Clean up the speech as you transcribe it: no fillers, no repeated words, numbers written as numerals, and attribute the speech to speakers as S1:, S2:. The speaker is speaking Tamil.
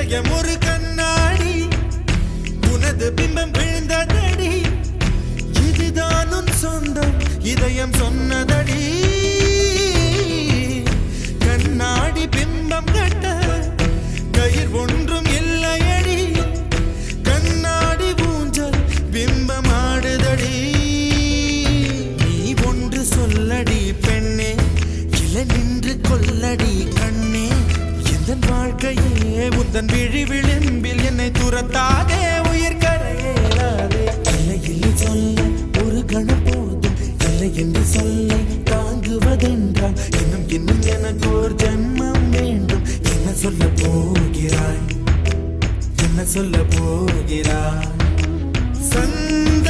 S1: இதயம் ஒரு கண்ணாடி உனது பிம்பம் விழுந்ததடி இதுதான் உன் சொந்தம் இதயம் சொன்னதடி கண்ணாடி பிம்பம் கட்ட கயிர் ஒன்றும் இல்லையடி கண்ணாடி ஊஞ்சல் பிம்பம் ஆடுதடி நீ ஒன்று சொல்லடி பெண்ணே இல நின்று கொல்லடி கண்ணே எந்தன் வாழ்க்கையே உந்தன் விழி விளிம்பில் என்னை துரத்தாதே உயிர் கரையேறாதே இல்லை இல்லை சொல்ல ஒரு கணம் போதும் இல்லை என்று சொல்ல தாங்குவதென்றால் இன்னும் இன்னும் எனக்கு ஒரு ஜென்மம் வேண்டும் என்ன சொல்ல போகிறாய் என்ன சொல்ல போகிறாய் சந்த